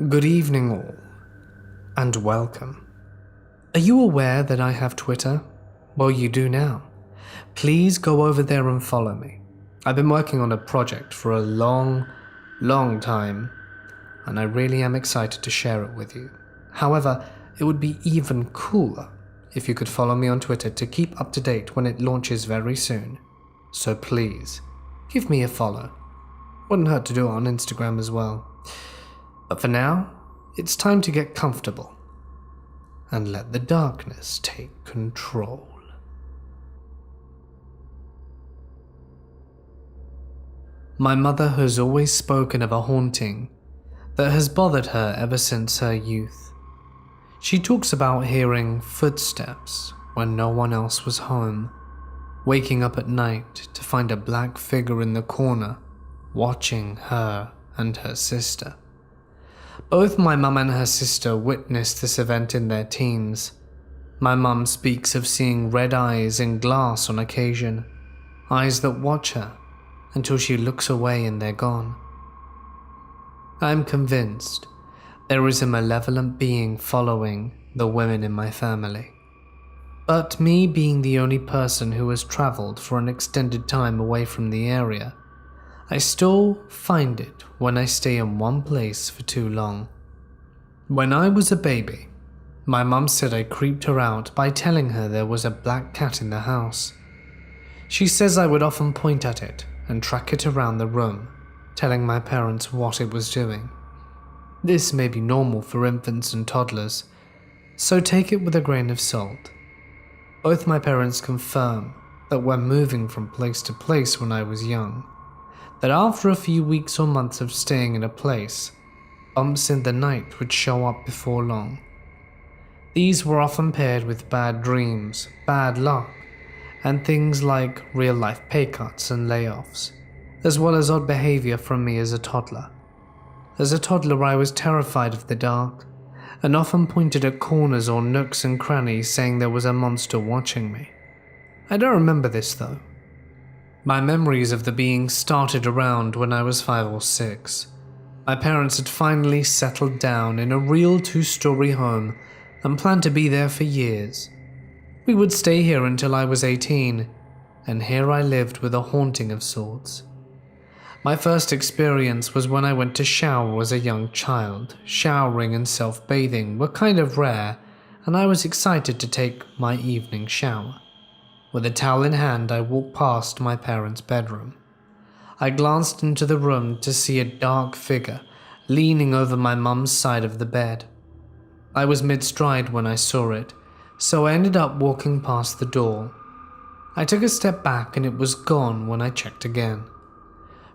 Good evening all, and welcome. Are you aware that I have Twitter? Well, you do now. Please go over there and follow me. I've been working on a project for a long time, and I really am excited to share it with you. However, it would be even cooler if you could follow me on Twitter to keep up to date when it launches very soon. So please, give me a follow. Wouldn't hurt to do it on Instagram as well. But for now, it's time to get comfortable and let the darkness take control. My mother has always spoken of a haunting that has bothered her ever since her youth. She talks about hearing footsteps when no one else was home, waking up at night to find a black figure in the corner watching her and her sister. Both my mum and her sister witnessed this event in their teens. My mum speaks of seeing red eyes in glass on occasion, eyes that watch her until she looks away and they're gone. I'm convinced there is a malevolent being following the women in my family. But me being the only person who has travelled for an extended time away from the area, I still find it when I stay in one place for too long. When I was a baby, my mum said I creeped her out by telling her there was a black cat in the house. She says I would often point at it and track it around the room, telling my parents what it was doing. This may be normal for infants and toddlers, so take it with a grain of salt. Both my parents confirm that when moving from place to place when I was young, that after a few weeks or months of staying in a place, bumps in the night would show up before long. These were often paired with bad dreams, bad luck, and things like real-life pay cuts and layoffs, as well as odd behavior from me as a toddler. As a toddler, I was terrified of the dark, and often pointed at corners or nooks and crannies saying there was a monster watching me. I don't remember this though. My memories of the being started around when I was 5 or 6. My parents had finally settled down in a real 2-story home and planned to be there for years. We would stay here until I was 18, and here I lived with a haunting of sorts. My first experience was when I went to shower as a young child. Showering and self-bathing were kind of rare, and I was excited to take my evening shower. With a towel in hand, I walked past my parents' bedroom. I glanced into the room to see a dark figure leaning over my mum's side of the bed. I was mid-stride when I saw it, so I ended up walking past the door. I took a step back and it was gone when I checked again.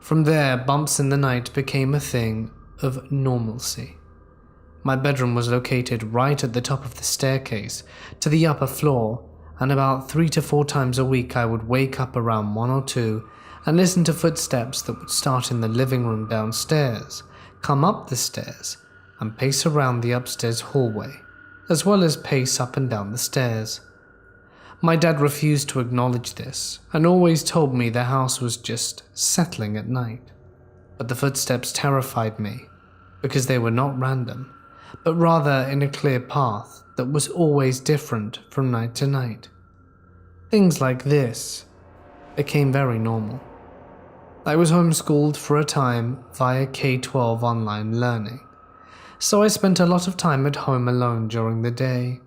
From there, bumps in the night became a thing of normalcy. My bedroom was located right at the top of the staircase to the upper floor, and about 3 to 4 times a week I would wake up around 1 or 2 and listen to footsteps that would start in the living room downstairs, come up the stairs, and pace around the upstairs hallway, as well as pace up and down the stairs. My dad refused to acknowledge this and always told me the house was just settling at night. But the footsteps terrified me because they were not random, but rather in a clear path that was always different from night to night. Things like this became very normal. I was homeschooled for a time via K-12 online learning, so I spent a lot of time at home alone during the day.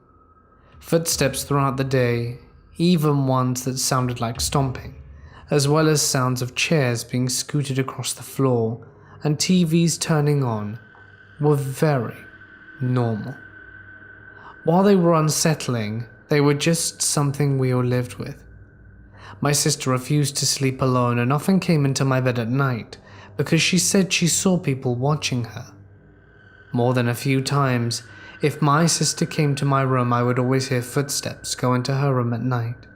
Footsteps throughout the day, even ones that sounded like stomping, as well as sounds of chairs being scooted across the floor and TVs turning on, were very normal. While they were unsettling, they were just something we all lived with. My sister refused to sleep alone and often came into my bed at night because she said she saw people watching her. More than a few times, if my sister came to my room, I would always hear footsteps go into her room at night.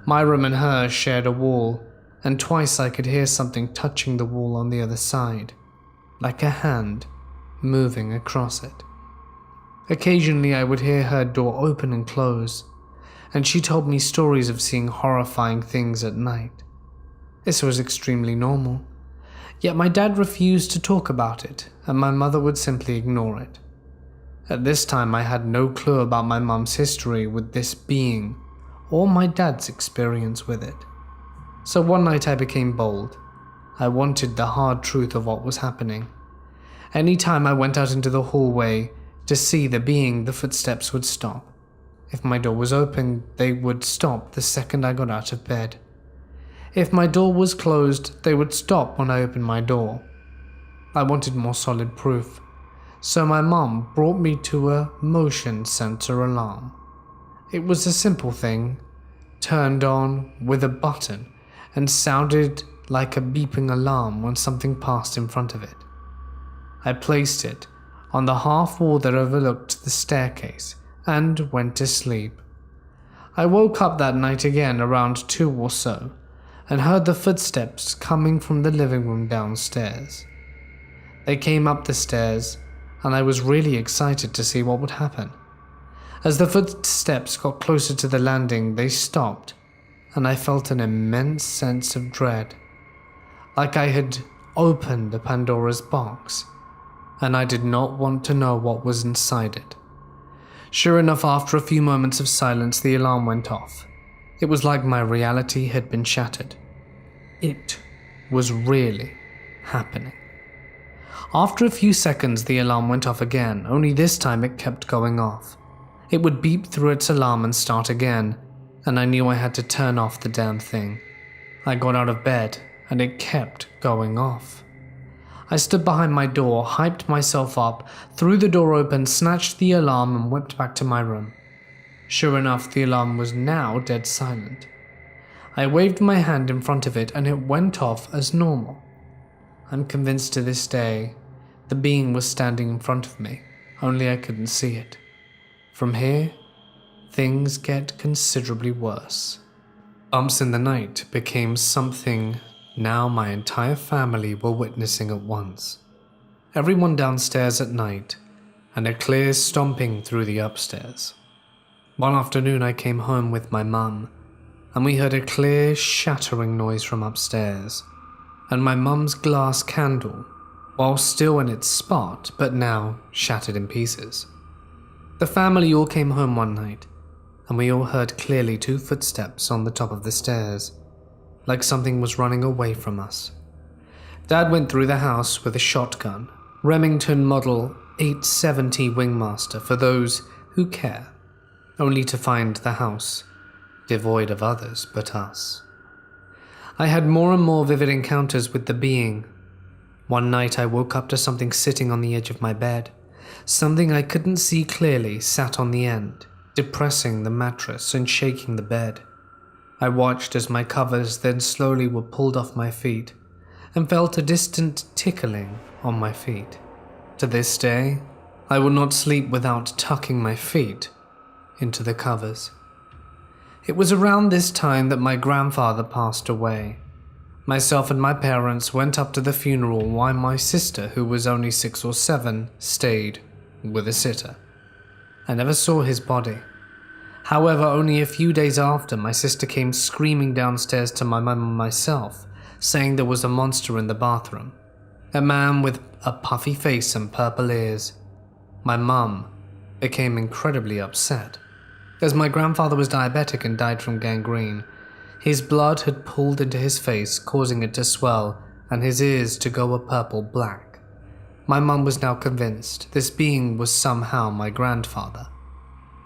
My room and hers shared a wall, and twice I could hear something touching the wall on the other side, like a hand moving across it. Occasionally I would hear her door open and close, and she told me stories of seeing horrifying things at night. This was extremely normal. Yet my dad refused to talk about it, and my mother would simply ignore it. At this time, I had no clue about my mum's history with this being, or my dad's experience with it. So one night I became bold. I wanted the hard truth of what was happening. Anytime I went out into the hallway to see the being, the footsteps would stop. If my door was open, they would stop the second I got out of bed. If my door was closed, they would stop when I opened my door. I wanted more solid proof, so my mom brought me to a motion sensor alarm. It was a simple thing, turned on with a button, and sounded like a beeping alarm when something passed in front of it. I placed it on the half wall that overlooked the staircase and went to sleep. I woke up that night again around 2 or so and heard the footsteps coming from the living room downstairs. They came up the stairs and I was really excited to see what would happen. As the footsteps got closer to the landing, they stopped and I felt an immense sense of dread, like I had opened a Pandora's box, and I did not want to know what was inside it. Sure enough, after a few moments of silence, the alarm went off. It was like my reality had been shattered. It was really happening. After a few seconds, the alarm went off again, only this time it kept going off. It would beep through its alarm and start again, and I knew I had to turn off the damn thing. I got out of bed, and it kept going off. I stood behind my door, hyped myself up, threw the door open, snatched the alarm and whipped back to my room. Sure enough, the alarm was now dead silent. I waved my hand in front of it and it went off as normal. I'm convinced to this day the being was standing in front of me, only I couldn't see it. From here, things get considerably worse. Bumps in the night became something now my entire family were witnessing at once. Everyone downstairs at night, and a clear stomping through the upstairs. One afternoon I came home with my mum, and we heard a clear shattering noise from upstairs, and my mum's glass candle, while still in its spot, but now shattered in pieces. The family all came home one night, and we all heard clearly 2 footsteps on the top of the stairs, like something was running away from us. Dad went through the house with a shotgun, Remington Model 870 Wingmaster for those who care, only to find the house devoid of others but us. I had more and more vivid encounters with the being. One night I woke up to something sitting on the edge of my bed. Something I couldn't see clearly sat on the end, depressing the mattress and shaking the bed. I watched as my covers then slowly were pulled off my feet and felt a distant tickling on my feet. To this day, I will not sleep without tucking my feet into the covers. It was around this time that my grandfather passed away. Myself and my parents went up to the funeral while my sister, who was only 6 or 7, stayed with a sitter. I never saw his body. However, only a few days after, my sister came screaming downstairs to my mum and myself, saying there was a monster in the bathroom. A man with a puffy face and purple ears. My mum became incredibly upset, as my grandfather was diabetic and died from gangrene. His blood had pooled into his face, causing it to swell, and his ears to go a purple black. My mum was now convinced this being was somehow my grandfather.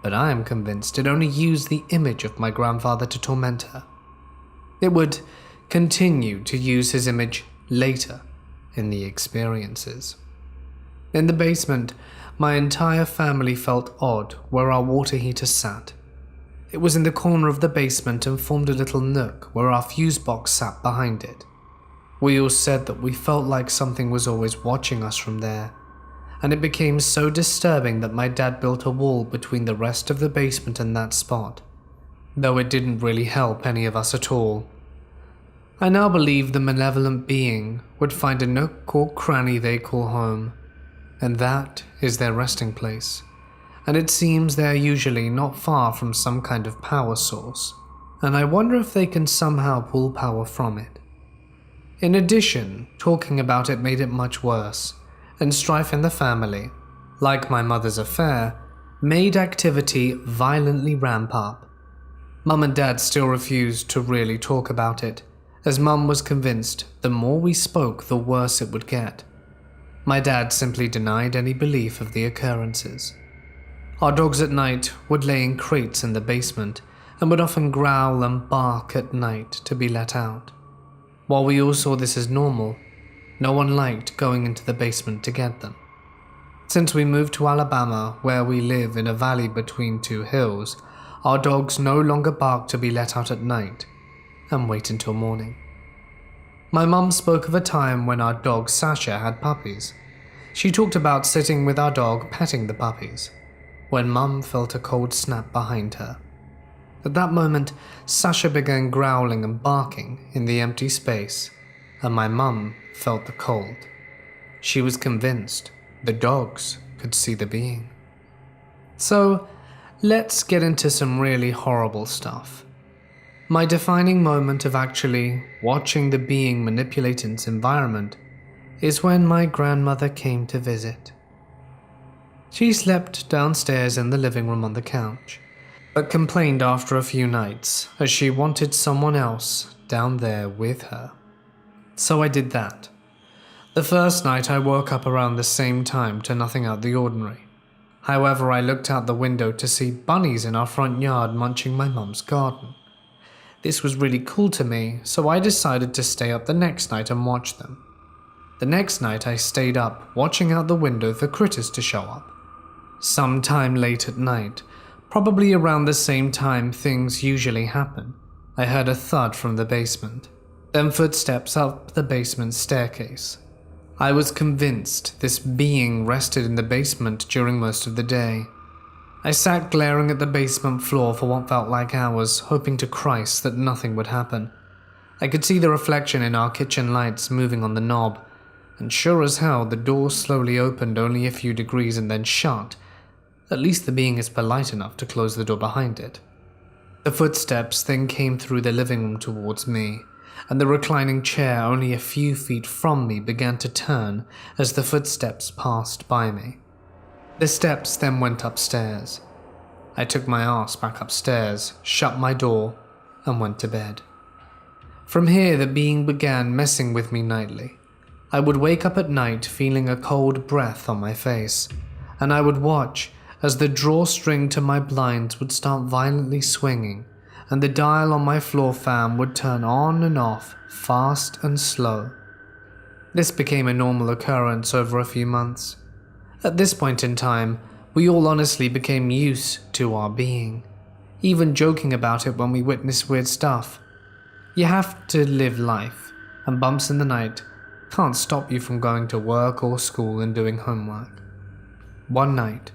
But I am convinced it only used the image of my grandfather to torment her. It would continue to use his image later in the experiences. In the basement, my entire family felt odd where our water heater sat. It was in the corner of the basement and formed a little nook where our fuse box sat behind it. We all said that we felt like something was always watching us from there, and it became so disturbing that my dad built a wall between the rest of the basement and that spot, though it didn't really help any of us at all. I now believe the malevolent being would find a nook or cranny they call home, and that is their resting place, and it seems they're usually not far from some kind of power source, and I wonder if they can somehow pull power from it. In addition, talking about it made it much worse, and strife in the family, like my mother's affair, made activity violently ramp up. Mum and Dad still refused to really talk about it, as Mum was convinced the more we spoke, the worse it would get. My dad simply denied any belief of the occurrences. Our dogs at night would lay in crates in the basement and would often growl and bark at night to be let out. While we all saw this as normal, no one liked going into the basement to get them. Since we moved to Alabama, where we live in a valley between two hills, our dogs no longer bark to be let out at night and wait until morning. My mum spoke of a time when our dog Sasha had puppies. She talked about sitting with our dog petting the puppies, when Mum felt a cold snap behind her. At that moment, Sasha began growling and barking in the empty space, and my mum felt the cold. She was convinced the dogs could see the being. So, let's get into some really horrible stuff. My defining moment of actually watching the being manipulate its environment is when my grandmother came to visit. She slept downstairs in the living room on the couch, but complained after a few nights as she wanted someone else down there with her. So I did that. The first night I woke up around the same time to nothing out of the ordinary. However, I looked out the window to see bunnies in our front yard munching my mum's garden. This was really cool to me, so I decided to stay up the next night and watch them. The next night I stayed up, watching out the window for critters to show up. Sometime late at night, probably around the same time things usually happen, I heard a thud from the basement, then footsteps up the basement staircase. I was convinced this being rested in the basement during most of the day. I sat glaring at the basement floor for what felt like hours, hoping to Christ that nothing would happen. I could see the reflection in our kitchen lights moving on the knob, and sure as hell the door slowly opened only a few degrees and then shut. At least the being is polite enough to close the door behind it. The footsteps then came through the living room towards me, and the reclining chair only a few feet from me began to turn as the footsteps passed by me. The steps then went upstairs. I took my ass back upstairs, shut my door, and went to bed. From here, the being began messing with me nightly. I would wake up at night feeling a cold breath on my face, and I would watch as the drawstring to my blinds would start violently swinging, and the dial on my floor fan would turn on and off, fast and slow. This became a normal occurrence over a few months. At this point in time, we all honestly became used to our being, even joking about it when we witnessed weird stuff. You have to live life, and bumps in the night can't stop you from going to work or school and doing homework. One night,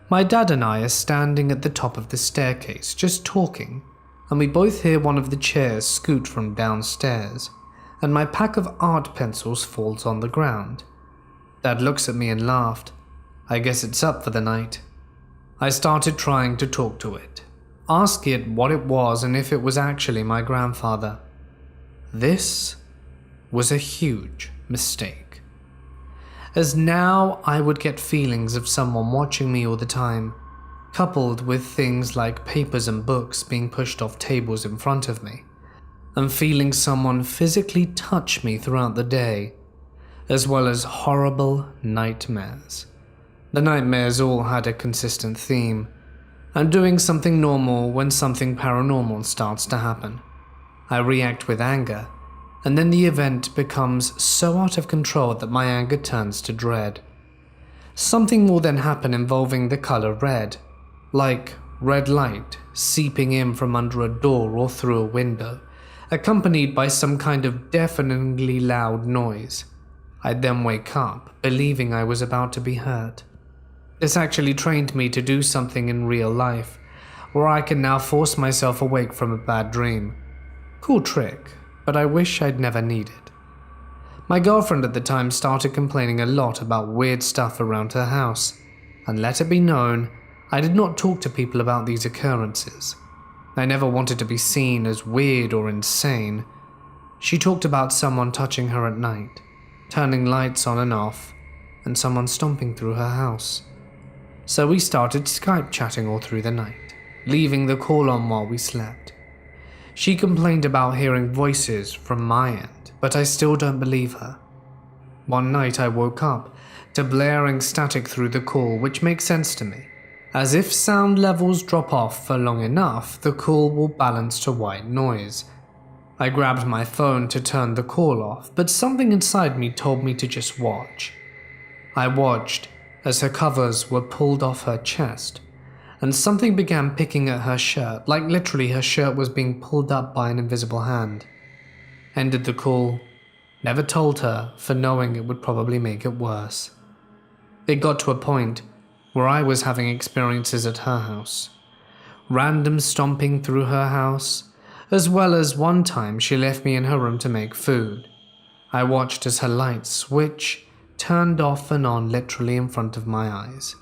my dad and I are standing at the top of the staircase just talking, and we both hear one of the chairs scoot from downstairs, and my pack of art pencils falls on the ground. Dad looks at me and laughed. I guess it's up for the night. I started trying to talk to it, ask it what it was and if it was actually my grandfather. This was a huge mistake, as now I would get feelings of someone watching me all the time, coupled with things like papers and books being pushed off tables in front of me, and feeling someone physically touch me throughout the day, as well as horrible nightmares. The nightmares all had a consistent theme. I'm doing something normal when something paranormal starts to happen. I react with anger, and then the event becomes so out of control that my anger turns to dread. Something will then happen involving the color red, like red light seeping in from under a door or through a window, accompanied by some kind of deafeningly loud noise. I'd then wake up, believing I was about to be hurt. This actually trained me to do something in real life, where I can now force myself awake from a bad dream. Cool trick, but I wish I'd never needed. My girlfriend at the time started complaining a lot about weird stuff around her house, and let it be known, I did not talk to people about these occurrences. I never wanted to be seen as weird or insane. She talked about someone touching her at night, turning lights on and off, and someone stomping through her house. So we started Skype chatting all through the night, leaving the call on while we slept. She complained about hearing voices from my end, but I still don't believe her. One night I woke up to blaring static through the call, which makes sense to me, as if sound levels drop off for long enough, the call will balance to white noise. I grabbed my phone to turn the call off, but something inside me told me to just watch. I watched as her covers were pulled off her chest, and something began picking at her shirt, like literally her shirt was being pulled up by an invisible hand. Ended the call. Never told her for knowing it would probably make it worse. It got to a point where I was having experiences at her house. Random stomping through her house, as well as one time she left me in her room to make food. I watched as her light switch turned off and on literally in front of my eyes.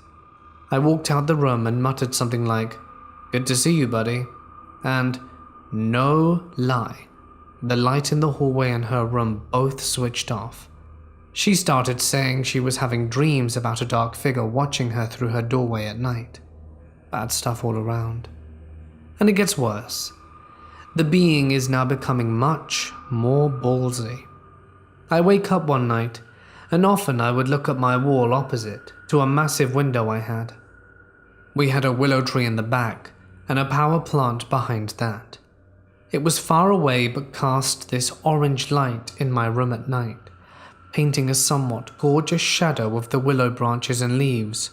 I walked out the room and muttered something like, "Good to see you, buddy." And, no lie, the light in the hallway and her room both switched off. She started saying she was having dreams about a dark figure watching her through her doorway at night. Bad stuff all around. And it gets worse. The being is now becoming much more ballsy. I wake up one night, and often I would look at my wall opposite to a massive window I had. We had a willow tree in the back and a power plant behind that. It was far away but cast this orange light in my room at night, painting a somewhat gorgeous shadow of the willow branches and leaves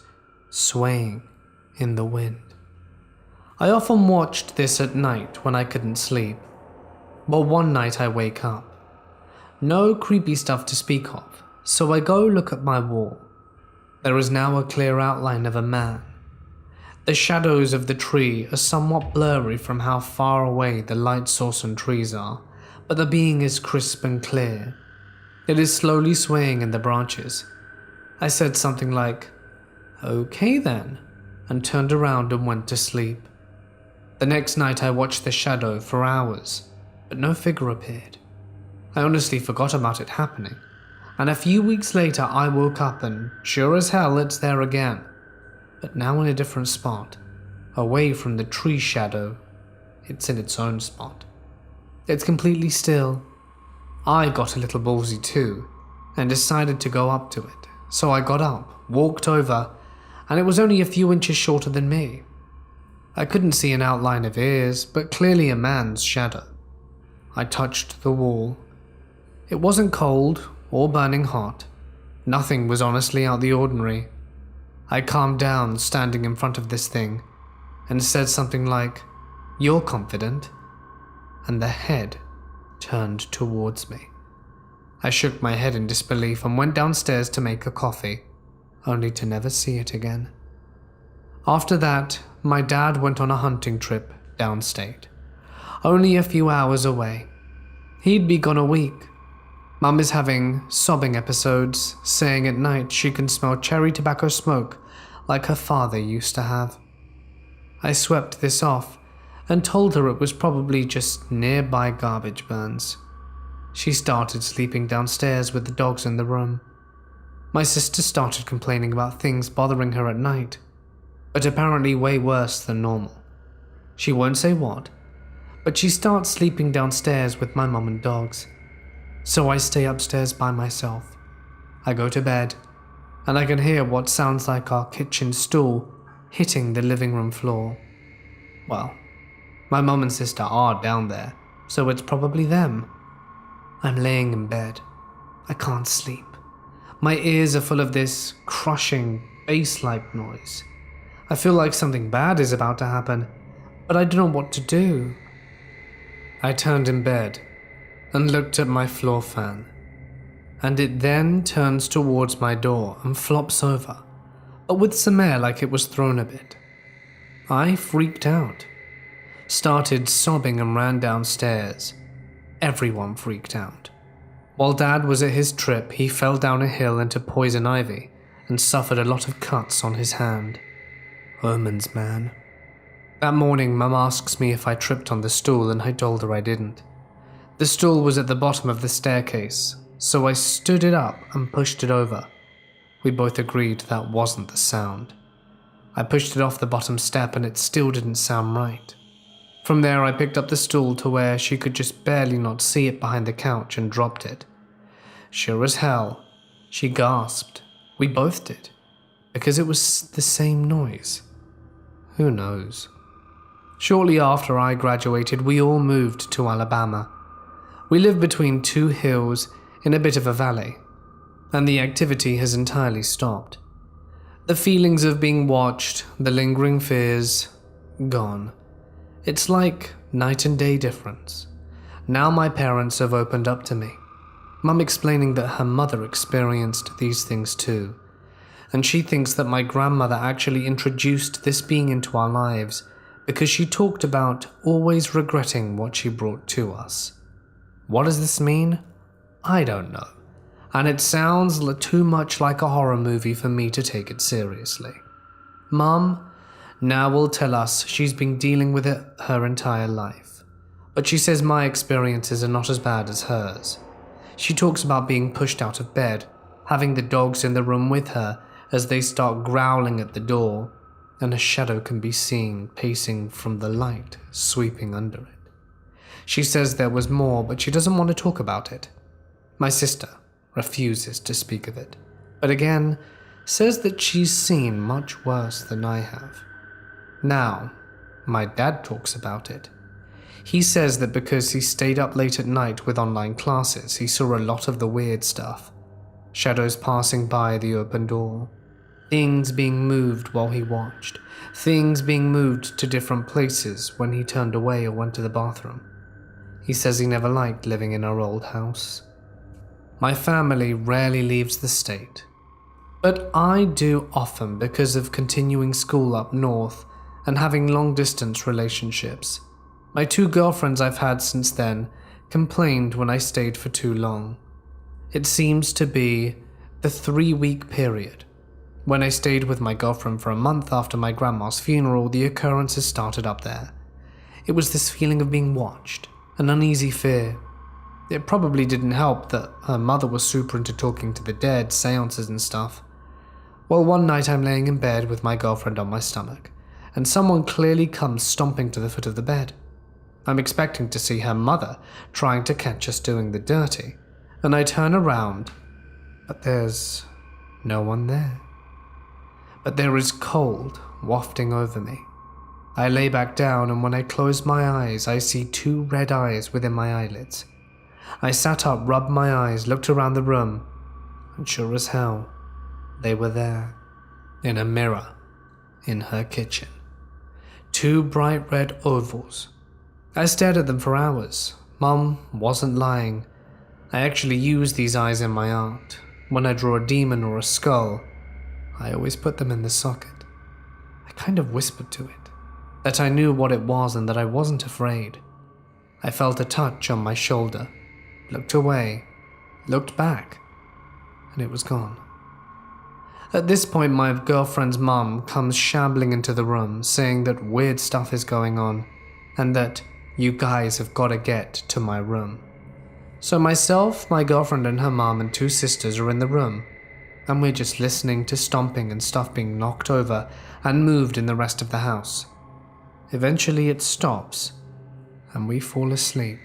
swaying in the wind. I often watched this at night when I couldn't sleep. But one night I wake up. No creepy stuff to speak of, so I go look at my wall. There is now a clear outline of a man. The shadows of the tree are somewhat blurry from how far away the light source and trees are, but the being is crisp and clear. It is slowly swaying in the branches. I said something like, "Okay then," and turned around and went to sleep. The next night I watched the shadow for hours, but no figure appeared. I honestly forgot about it happening, and a few weeks later I woke up and sure as hell it's there again, but now in a different spot, away from the tree shadow. It's in its own spot. It's completely still. I got a little ballsy too, and decided to go up to it, so I got up, walked over, and it was only a few inches shorter than me. I couldn't see an outline of ears, but clearly a man's shadow. I touched the wall. It wasn't cold or burning hot. Nothing was honestly out of the ordinary. I calmed down standing in front of this thing and said something like, "You're confident?" And the head turned towards me. I shook my head in disbelief and went downstairs to make a coffee, only to never see it again. After that, my dad went on a hunting trip downstate, only a few hours away. He'd be gone a week. Mum is having sobbing episodes, saying at night she can smell cherry tobacco smoke like her father used to have. I swept this off and told her it was probably just nearby garbage burns. She started sleeping downstairs with the dogs in the room. My sister started complaining about things bothering her at night, but apparently way worse than normal. She won't say what, but she starts sleeping downstairs with my mum and dogs. So I stay upstairs by myself. I go to bed, and I can hear what sounds like our kitchen stool hitting the living room floor. Well, my mum and sister are down there, so it's probably them. I'm laying in bed. I can't sleep. My ears are full of this crushing, bass-like noise. I feel like something bad is about to happen, but I don't know what to do. I turned in bed and looked at my floor fan, and it then turns towards my door and flops over, but with some air like it was thrown a bit. I freaked out, started sobbing and ran downstairs. Everyone freaked out. While Dad was at his trip, he fell down a hill into poison ivy and suffered a lot of cuts on his hand. Omens, man. That morning, Mum asks me if I tripped on the stool and I told her I didn't. The stool was at the bottom of the staircase, so I stood it up and pushed it over. We both agreed that wasn't the sound. I pushed it off the bottom step and it still didn't sound right. From there, I picked up the stool to where she could just barely not see it behind the couch and dropped it. Sure as hell, she gasped. We both did, because it was the same noise. Who knows? Shortly after I graduated, we all moved to Alabama. We live between two hills in a bit of a valley, and the activity has entirely stopped. The feelings of being watched, the lingering fears, gone. It's like night and day difference. Now my parents have opened up to me. Mum explaining that her mother experienced these things too, and she thinks that my grandmother actually introduced this being into our lives because she talked about always regretting what she brought to us. What does this mean? I don't know, and it sounds too much like a horror movie for me to take it seriously. Mum now will tell us she's been dealing with it her entire life, but she says my experiences are not as bad as hers. She talks about being pushed out of bed, having the dogs in the room with her as they start growling at the door, and a shadow can be seen pacing from the light sweeping under it. She says there was more, but she doesn't want to talk about it. My sister refuses to speak of it, but again says that she's seen much worse than I have. Now, my dad talks about it. He says that because he stayed up late at night with online classes, he saw a lot of the weird stuff. Shadows passing by the open door. Things being moved while he watched. Things being moved to different places when he turned away or went to the bathroom. He says he never liked living in our old house. My family rarely leaves the state, but I do often because of continuing school up north and having long-distance relationships. My two girlfriends I've had since then complained when I stayed for too long. It seems to be the 3-week period. When I stayed with my girlfriend for a month after my grandma's funeral, the occurrences started up there. It was this feeling of being watched, an uneasy fear. It probably didn't help that her mother was super into talking to the dead, seances and stuff. Well, one night I'm laying in bed with my girlfriend on my stomach, and someone clearly comes stomping to the foot of the bed. I'm expecting to see her mother trying to catch us doing the dirty, and I turn around, but there's no one there. But there is cold wafting over me. I lay back down, and when I close my eyes, I see 2 red eyes within my eyelids. I sat up, rubbed my eyes, looked around the room, and sure as hell, they were there, in a mirror, in her kitchen. 2 bright red ovals. I stared at them for hours. Mum wasn't lying. I actually use these eyes in my art. When I draw a demon or a skull, I always put them in the socket. I kind of whispered to it, that I knew what it was and that I wasn't afraid. I felt a touch on my shoulder, looked away, looked back, and it was gone. At this point, my girlfriend's mum comes shambling into the room, saying that weird stuff is going on, and that you guys have got to get to my room. So myself, my girlfriend and her mum and 2 sisters are in the room, and we're just listening to stomping and stuff being knocked over and moved in the rest of the house. Eventually it stops, and we fall asleep.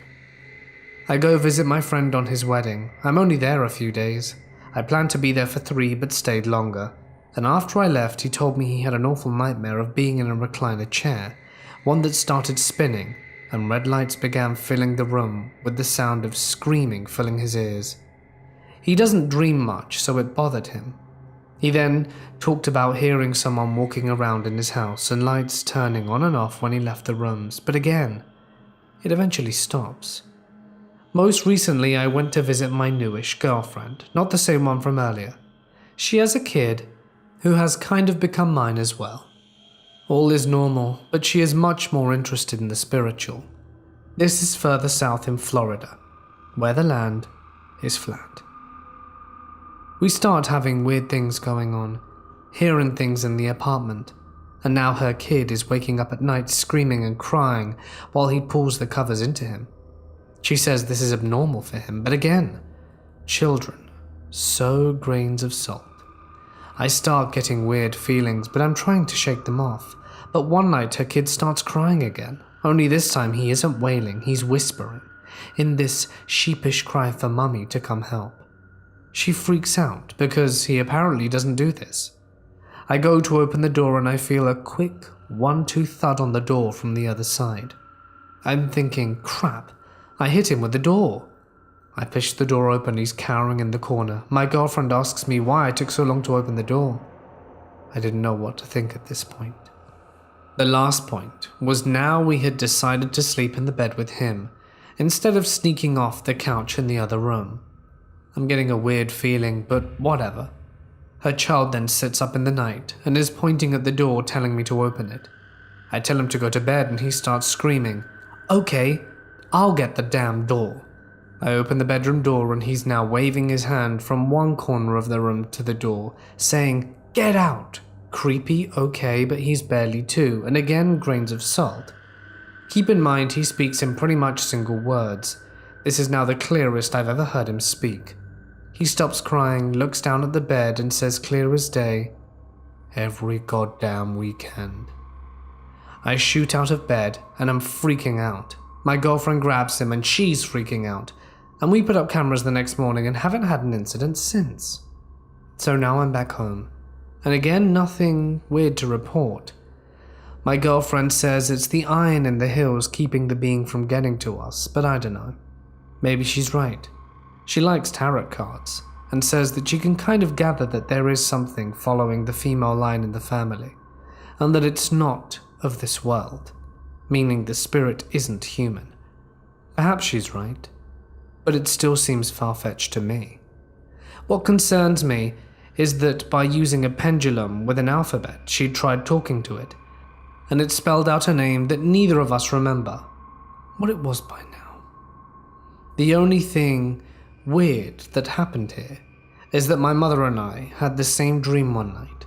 I go visit my friend on his wedding. I'm only there a few days. I planned to be there for 3 but stayed longer, and after I left he told me he had an awful nightmare of being in a recliner chair, one that started spinning, and red lights began filling the room with the sound of screaming filling his ears. He doesn't dream much, so it bothered him. He then talked about hearing someone walking around in his house and lights turning on and off when he left the rooms, but again, it eventually stops. Most recently, I went to visit my newish girlfriend, not the same one from earlier. She has a kid who has kind of become mine as well. All is normal, but she is much more interested in the spiritual. This is further south in Florida, where the land is flat. We start having weird things going on, hearing things in the apartment, and now her kid is waking up at night screaming and crying while he pulls the covers into him. She says this is abnormal for him, but again, children, so grains of salt. I start getting weird feelings, but I'm trying to shake them off. But one night her kid starts crying again, only this time he isn't wailing, he's whispering, in this sheepish cry for mummy to come help. She freaks out because he apparently doesn't do this. I go to open the door and I feel a quick 1-2 thud on the door from the other side. I'm thinking, crap, I hit him with the door. I push the door open, he's cowering in the corner. My girlfriend asks me why I took so long to open the door. I didn't know what to think at this point. The last point was now we had decided to sleep in the bed with him, instead of sneaking off the couch in the other room. I'm getting a weird feeling, but whatever. Her child then sits up in the night and is pointing at the door telling me to open it. I tell him to go to bed and he starts screaming, "Okay, I'll get the damn door." I open the bedroom door and he's now waving his hand from one corner of the room to the door, saying, "Get out." Creepy, okay, but he's barely 2, and again grains of salt. Keep in mind he speaks in pretty much single words. This is now the clearest I've ever heard him speak. He stops crying, looks down at the bed and says clear as day, "Every goddamn weekend." I shoot out of bed and I'm freaking out. My girlfriend grabs him and she's freaking out. And we put up cameras the next morning and haven't had an incident since. So now I'm back home. And again, nothing weird to report. My girlfriend says it's the iron in the hills keeping the being from getting to us, but I don't know. Maybe she's right. She likes tarot cards and says that she can kind of gather that there is something following the female line in the family, and that it's not of this world, meaning the spirit isn't human. Perhaps she's right, but it still seems far-fetched to me. What concerns me is that by using a pendulum with an alphabet, she'd tried talking to it, and it spelled out a name that neither of us remember what it was by now. The only thing weird that happened here is that my mother and I had the same dream one night.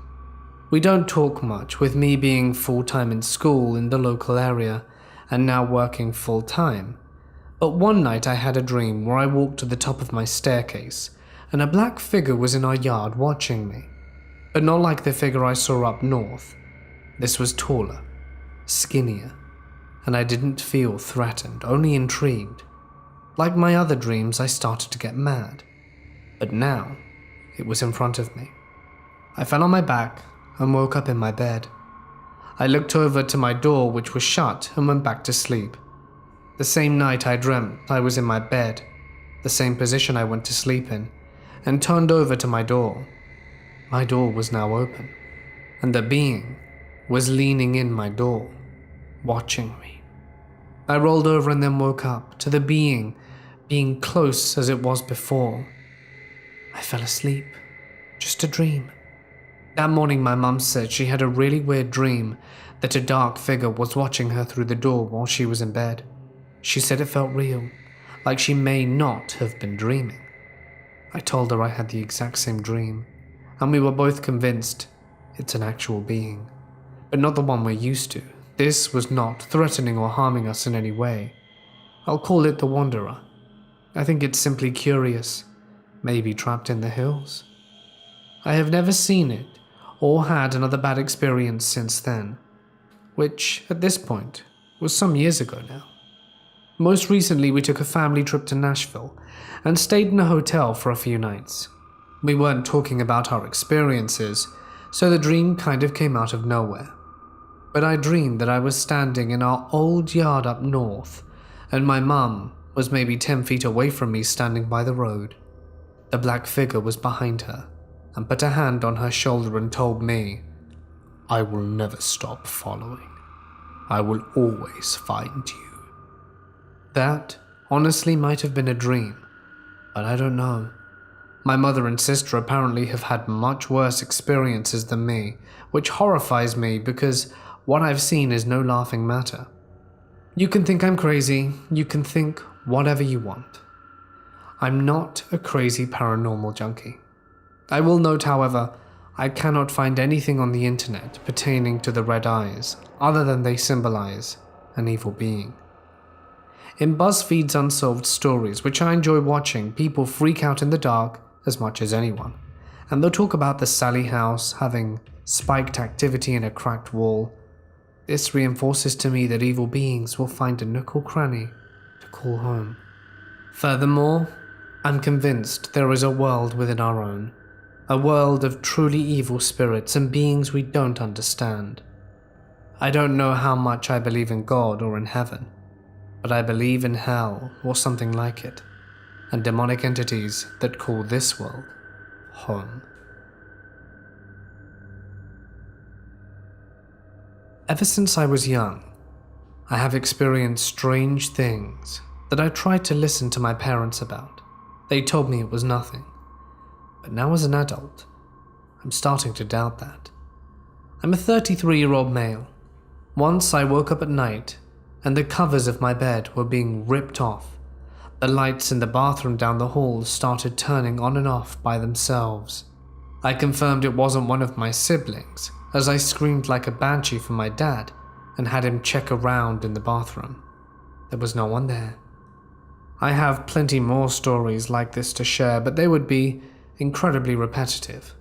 We don't talk much, with me being full-time in school in the local area and now working full-time. But one night I had a dream where I walked to the top of my staircase and a black figure was in our yard watching me. But not like the figure I saw up north. This was taller, skinnier, and I didn't feel threatened, only intrigued. Like my other dreams, I started to get mad. But now, it was in front of me. I fell on my back and woke up in my bed. I looked over to my door, which was shut, and went back to sleep. The same night I dreamt I was in my bed, the same position I went to sleep in, and turned over to my door. My door was now open, and the being was leaning in my door, watching me. I rolled over and then woke up to the being close as it was before. I fell asleep, just a dream. That morning my mum said she had a really weird dream that a dark figure was watching her through the door while she was in bed. She said it felt real, like she may not have been dreaming. I told her I had the exact same dream, and we were both convinced it's an actual being, but not the one we're used to. This was not threatening or harming us in any way. I'll call it the Wanderer. I think it's simply curious, maybe trapped in the hills. I have never seen it or had another bad experience since then, which at this point was some years ago now. Most recently we took a family trip to Nashville and stayed in a hotel for a few nights. We weren't talking about our experiences, so the dream kind of came out of nowhere. But I dreamed that I was standing in our old yard up north, and my mum was maybe 10 feet away from me standing by the road. The black figure was behind her and put a hand on her shoulder and told me, "I will never stop following. I will always find you." That honestly might have been a dream, but I don't know. My mother and sister apparently have had much worse experiences than me, which horrifies me because what I've seen is no laughing matter. You can think I'm crazy, you can think whatever you want. I'm not a crazy paranormal junkie. I will note, however, I cannot find anything on the internet pertaining to the red eyes, other than they symbolize an evil being. In BuzzFeed's Unsolved Stories, which I enjoy watching, people freak out in the dark as much as anyone. And they'll talk about the Sally house having spiked activity in a cracked wall. This reinforces to me that evil beings will find a nook or cranny to call home. Furthermore, I'm convinced there is a world within our own, a world of truly evil spirits and beings we don't understand. I don't know how much I believe in God or in heaven, but I believe in hell or something like it, and demonic entities that call this world home. Ever since I was young, I have experienced strange things that I tried to listen to my parents about. They told me it was nothing. But now as an adult, I'm starting to doubt that. I'm a 33-year-old male. Once I woke up at night and the covers of my bed were being ripped off. The lights in the bathroom down the hall started turning on and off by themselves. I confirmed it wasn't one of my siblings, as I screamed like a banshee for my dad and had him check around in the bathroom. There was no one there. I have plenty more stories like this to share, but they would be incredibly repetitive.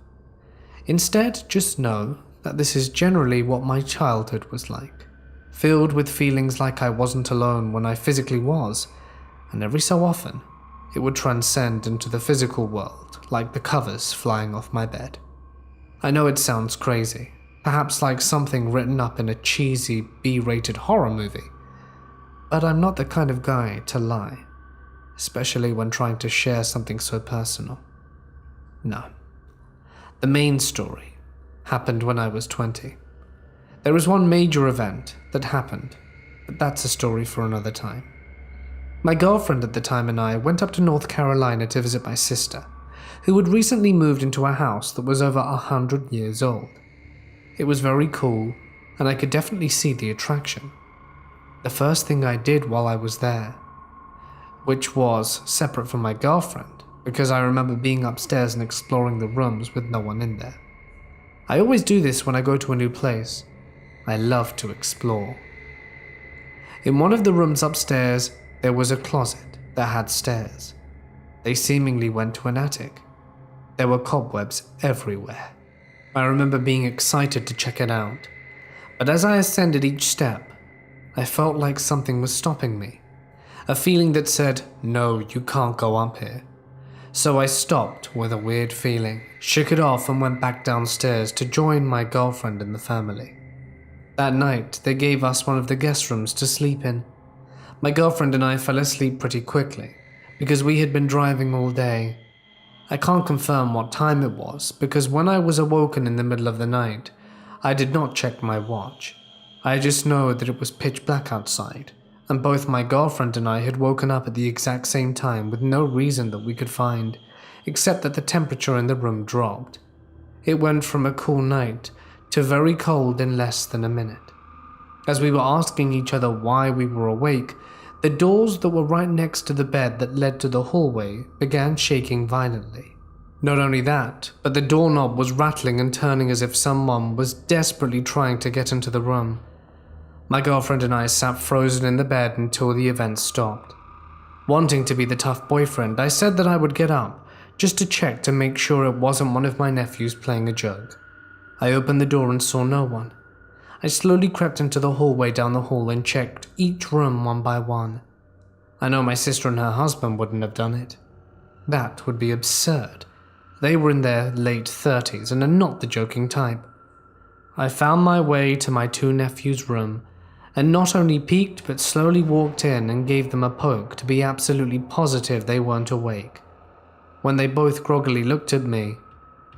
Instead, just know that this is generally what my childhood was like, filled with feelings like I wasn't alone when I physically was, and every so often, it would transcend into the physical world, like the covers flying off my bed. I know it sounds crazy, perhaps like something written up in a cheesy B-rated horror movie, but I'm not the kind of guy to lie, especially when trying to share something so personal. No. The main story happened when I was 20. There was one major event that happened, but that's a story for another time. My girlfriend at the time and I went up to North Carolina to visit my sister, who had recently moved into a house that was over 100 years old. It was very cool, and I could definitely see the attraction. The first thing I did while I was there, which was separate from my girlfriend, because I remember being upstairs and exploring the rooms with no one in there. I always do this when I go to a new place. I love to explore. In one of the rooms upstairs, there was a closet that had stairs. They seemingly went to an attic. There were cobwebs everywhere. I remember being excited to check it out, but as I ascended each step, I felt like something was stopping me. A feeling that said, no, you can't go up here. So I stopped with a weird feeling, shook it off and went back downstairs to join my girlfriend and the family. That night, they gave us one of the guest rooms to sleep in. My girlfriend and I fell asleep pretty quickly, because we had been driving all day. I can't confirm what time it was, because when I was awoken in the middle of the night, I did not check my watch. I just know that it was pitch black outside, and both my girlfriend and I had woken up at the exact same time with no reason that we could find, except that the temperature in the room dropped. It went from a cool night to very cold in less than a minute. As we were asking each other why we were awake, the doors that were right next to the bed that led to the hallway began shaking violently. Not only that, but the doorknob was rattling and turning as if someone was desperately trying to get into the room. My girlfriend and I sat frozen in the bed until the event stopped. Wanting to be the tough boyfriend, I said that I would get up, just to check to make sure it wasn't one of my nephews playing a joke. I opened the door and saw no one. I slowly crept into the hallway down the hall and checked each room one by one. I know my sister and her husband wouldn't have done it. That would be absurd. They were in their late 30s and are not the joking type. I found my way to my two nephews' room, and not only peeked but slowly walked in and gave them a poke to be absolutely positive they weren't awake. When they both groggily looked at me,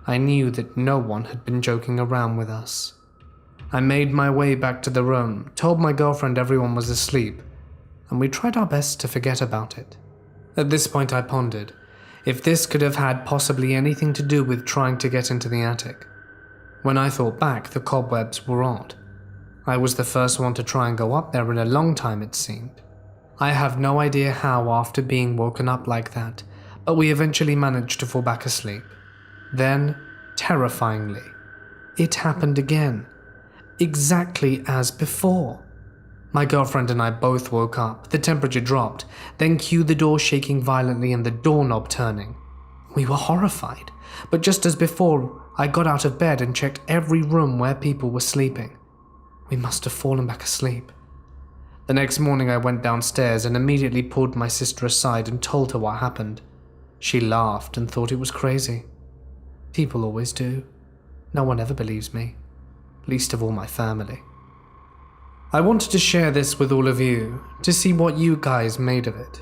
I knew that no one had been joking around with us. I made my way back to the room, told my girlfriend everyone was asleep, and we tried our best to forget about it. At this point I pondered if this could have had possibly anything to do with trying to get into the attic. When I thought back, the cobwebs were odd. I was the first one to try and go up there in a long time, it seemed. I have no idea how after being woken up like that, but we eventually managed to fall back asleep. Then, terrifyingly, it happened again. Exactly as before. My girlfriend and I both woke up, the temperature dropped, then cue the door shaking violently and the doorknob turning. We were horrified, but just as before, I got out of bed and checked every room where people were sleeping. We must have fallen back asleep. The next morning I went downstairs and immediately pulled my sister aside and told her what happened. She laughed and thought it was crazy. People always do. No one ever believes me, least of all my family. I wanted to share this with all of you to see what you guys made of it.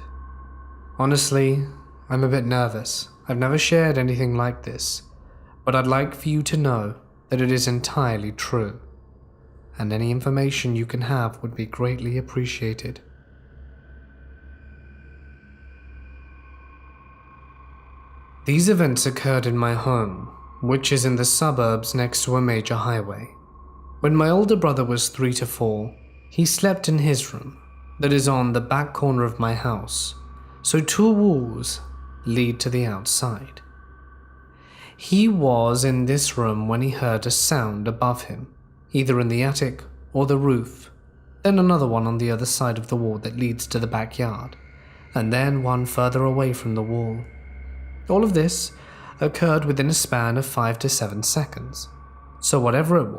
Honestly, I'm a bit nervous. I've never shared anything like this, but I'd like for you to know that it is entirely true, and any information you can have would be greatly appreciated. These events occurred in my home, which is in the suburbs next to a major highway. When my older brother was 3 to 4, he slept in his room that is on the back corner of my house, so 2 walls lead to the outside. He was in this room when he heard a sound above him, either in the attic or the roof, then another one on the other side of the wall that leads to the backyard, and then one further away from the wall. All of this occurred within a span of 5 to 7 seconds, so whatever it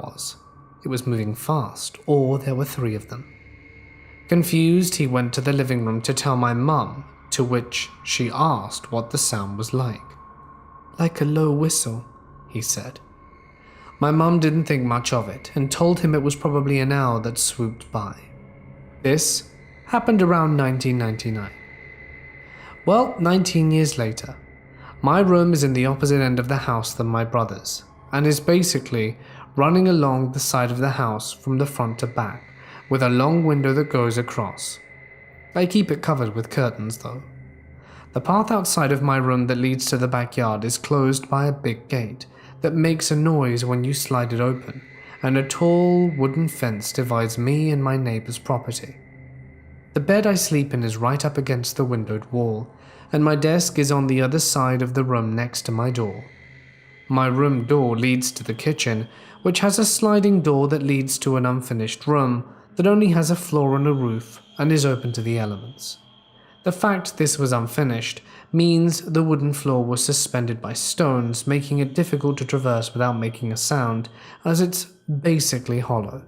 was moving fast, or there were 3 of them. Confused, he went to the living room to tell my mum, to which she asked what the sound was like. Like a low whistle, he said. My mum didn't think much of it and told him it was probably an owl that swooped by. This happened around 1999. Well, 19 years later, my room is in the opposite end of the house than my brother's, and is basically running along the side of the house from the front to back, with a long window that goes across. I keep it covered with curtains though. The path outside of my room that leads to the backyard is closed by a big gate that makes a noise when you slide it open, and a tall wooden fence divides me and my neighbor's property. The bed I sleep in is right up against the windowed wall, and my desk is on the other side of the room next to my door. My room door leads to the kitchen, which has a sliding door that leads to an unfinished room that only has a floor and a roof and is open to the elements. The fact this was unfinished means the wooden floor was suspended by stones, making it difficult to traverse without making a sound, as it's basically hollow.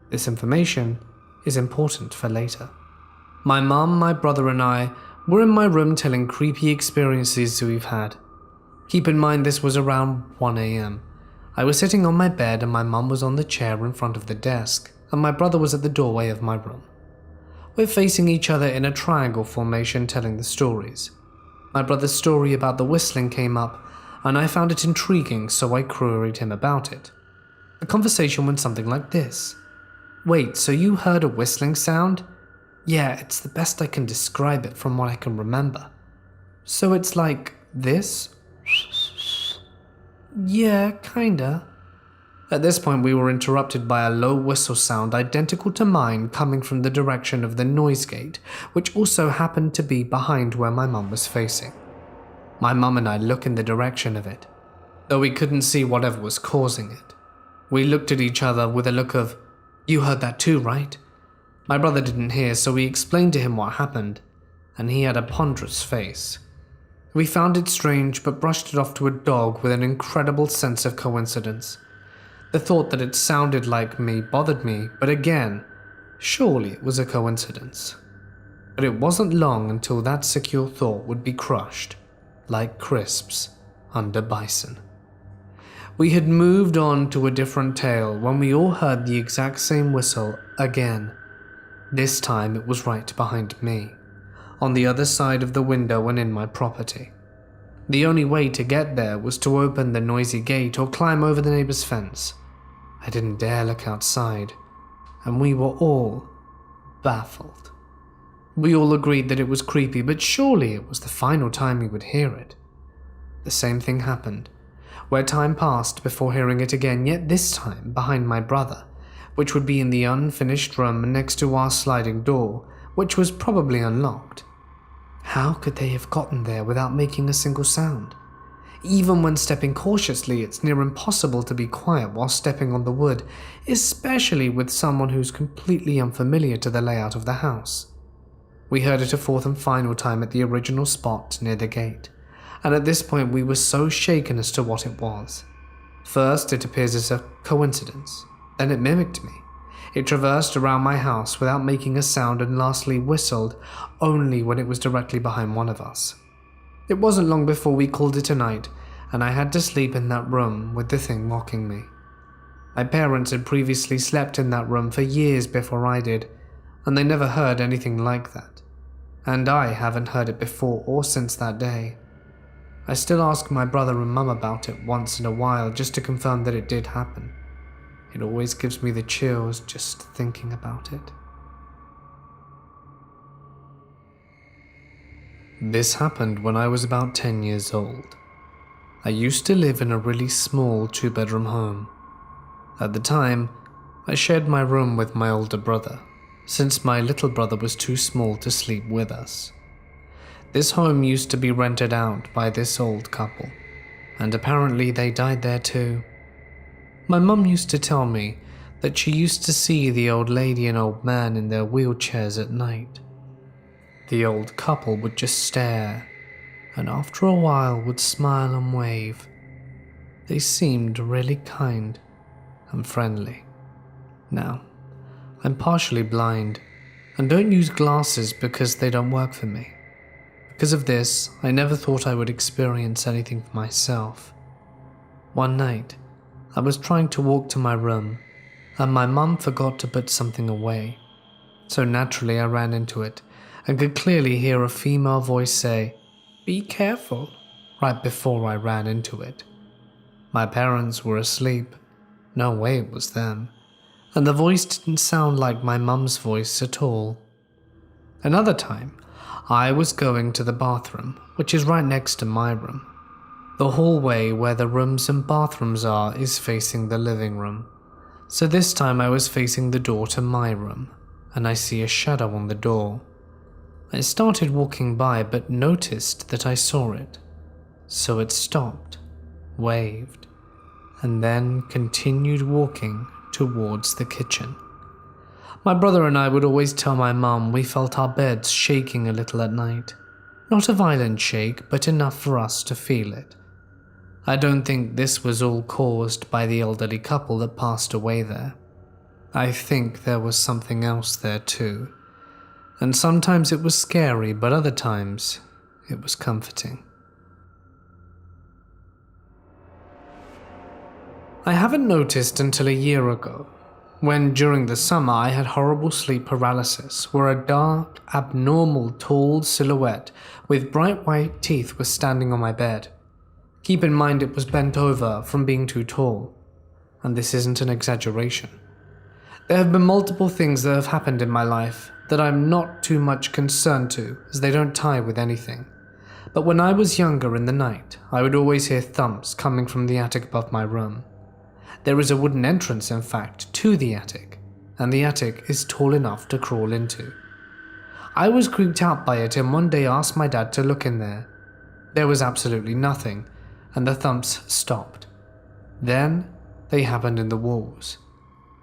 This information is important for later. My mum, my brother and I were in my room telling creepy experiences we've had. Keep in mind this was around 1 a.m. I was sitting on my bed and my mum was on the chair in front of the desk, and my brother was at the doorway of my room. We're facing each other in a triangle formation telling the stories. My brother's story about the whistling came up, and I found it intriguing, so I queried him about it. The conversation went something like this. Wait, so you heard a whistling sound? Yeah, it's the best I can describe it from what I can remember. So it's like this? Yeah, kinda. At this point we were interrupted by a low whistle sound identical to mine coming from the direction of the noise gate, which also happened to be behind where my mum was facing. My mum and I look in the direction of it, though we couldn't see whatever was causing it. We looked at each other with a look of, "You heard that too, right?" My brother didn't hear, so we explained to him what happened, and he had a ponderous face. We found it strange but brushed it off to a dog with an incredible sense of coincidence. The thought that it sounded like me bothered me, but again, surely it was a coincidence. But it wasn't long until that secure thought would be crushed, like crisps, under bison. We had moved on to a different tale when we all heard the exact same whistle again. This time it was right behind me, on the other side of the window and in my property. The only way to get there was to open the noisy gate or climb over the neighbor's fence. I didn't dare look outside, and we were all baffled. We all agreed that it was creepy, but surely it was the final time we would hear it. The same thing happened, where time passed before hearing it again, yet this time behind my brother, which would be in the unfinished room next to our sliding door, which was probably unlocked. How could they have gotten there without making a single sound? Even when stepping cautiously, it's near impossible to be quiet while stepping on the wood, especially with someone who's completely unfamiliar to the layout of the house. We heard it a fourth and final time at the original spot near the gate, and at this point we were so shaken as to what it was. First, it appears as a coincidence, then it mimicked me. It traversed around my house without making a sound and lastly whistled only when it was directly behind one of us. It wasn't long before we called it a night, and I had to sleep in that room with the thing mocking me. My parents had previously slept in that room for years before I did, and they never heard anything like that. And I haven't heard it before or since that day. I still ask my brother and mum about it once in a while just to confirm that it did happen. It always gives me the chills just thinking about it. This happened when I was about 10 years old. I used to live in a really small 2-bedroom home. At the time, I shared my room with my older brother, since my little brother was too small to sleep with us. This home used to be rented out by this old couple, and apparently they died there too. My mum used to tell me that she used to see the old lady and old man in their wheelchairs at night. The old couple would just stare, and after a while would smile and wave. They seemed really kind and friendly. Now, I'm partially blind and don't use glasses because they don't work for me. Because of this, I never thought I would experience anything for myself. One night, I was trying to walk to my room, and my mum forgot to put something away. So naturally I ran into it, and could clearly hear a female voice say, "Be careful," right before I ran into it. My parents were asleep. No way it was them. And the voice didn't sound like my mum's voice at all. Another time, I was going to the bathroom, which is right next to my room. The hallway where the rooms and bathrooms are is facing the living room. So this time I was facing the door to my room, and I see a shadow on the door. I started walking by but noticed that I saw it. So it stopped, waved, and then continued walking towards the kitchen. My brother and I would always tell my mum we felt our beds shaking a little at night. Not a violent shake, but enough for us to feel it. I don't think this was all caused by the elderly couple that passed away there. I think there was something else there too. And sometimes it was scary, but other times it was comforting. I haven't noticed until a year ago, when during the summer I had horrible sleep paralysis, where a dark, abnormal, tall silhouette with bright white teeth was standing on my bed. Keep in mind it was bent over from being too tall, and this isn't an exaggeration. There have been multiple things that have happened in my life that I'm not too much concerned to, as they don't tie with anything. But when I was younger in the night, I would always hear thumps coming from the attic above my room. There is a wooden entrance, in fact, to the attic, and the attic is tall enough to crawl into. I was creeped out by it and one day asked my dad to look in there. There was absolutely nothing, and the thumps stopped. Then they happened in the walls.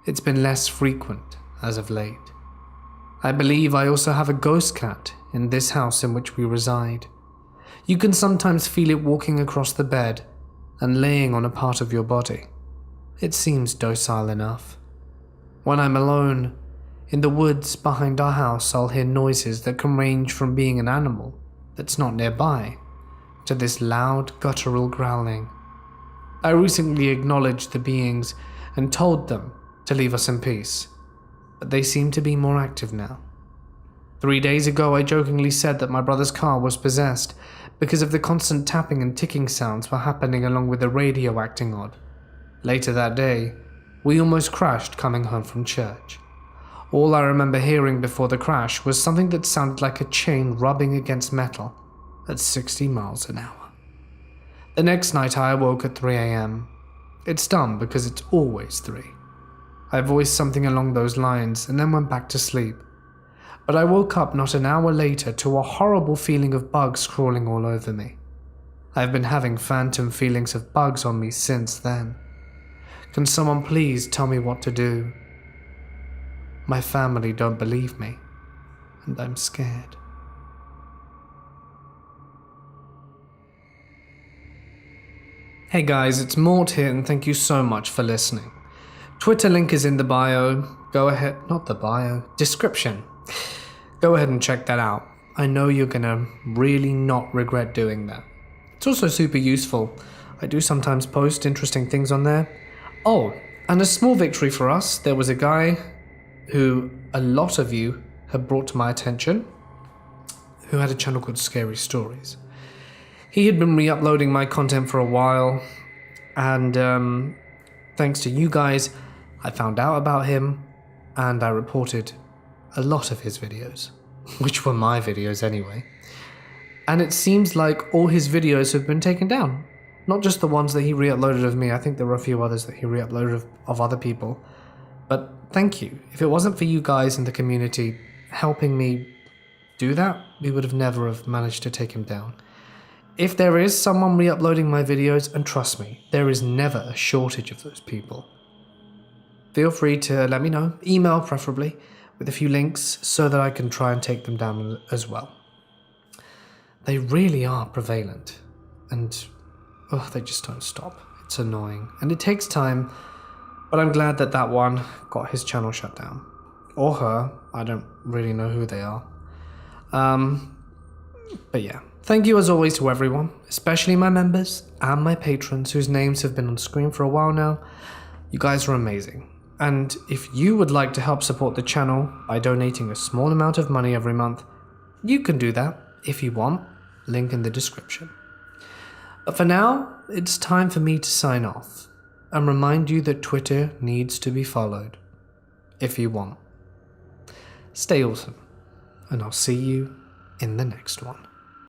It's been less frequent as of late. I believe I also have a ghost cat in this house in which we reside. You can sometimes feel it walking across the bed and laying on a part of your body. It seems docile enough. When I'm alone, in the woods behind our house, I'll hear noises that can range from being an animal that's not nearby to this loud guttural growling. I recently acknowledged the beings and told them to leave us in peace, but they seem to be more active now. 3 days ago, I jokingly said that my brother's car was possessed because of the constant tapping and ticking sounds were happening along with the radio acting odd. Later that day, we almost crashed coming home from church. All I remember hearing before the crash was something that sounded like a chain rubbing against metal at 60 miles an hour. The next night I awoke at 3 a.m. It's dumb because it's always 3. I voiced something along those lines and then went back to sleep. But I woke up not an hour later to a horrible feeling of bugs crawling all over me. I've been having phantom feelings of bugs on me since then. Can someone please tell me what to do? My family don't believe me, and I'm scared. Hey guys, it's Mort here, and thank you so much for listening. Twitter link is in the bio. Go ahead, not the bio, description. Go ahead and check that out. I know you're gonna really not regret doing that. It's also super useful. I do sometimes post interesting things on there. Oh, and a small victory for us. There was a guy who a lot of you have brought to my attention who had a channel called Scary Stories. He had been re-uploading my content for a while, and thanks to you guys, I found out about him, and I reported a lot of his videos, which were my videos anyway. And it seems like all his videos have been taken down. Not just the ones that he re-uploaded of me, I think there were a few others that he re-uploaded of other people. But thank you. If it wasn't for you guys in the community helping me do that, we would have never have managed to take him down. If there is someone re-uploading my videos, and trust me, there is never a shortage of those people, feel free to let me know, email preferably, with a few links so that I can try and take them down as well. They really are prevalent, and they just don't stop. It's annoying, and it takes time, but I'm glad that that one got his channel shut down. Or her, I don't really know who they are. But yeah, thank you as always to everyone, especially my members and my patrons whose names have been on screen for a while now. You guys are amazing. And if you would like to help support the channel by donating a small amount of money every month, you can do that if you want, link in the description. But for now, it's time for me to sign off and remind you that Twitter needs to be followed, if you want. Stay awesome, and I'll see you in the next one.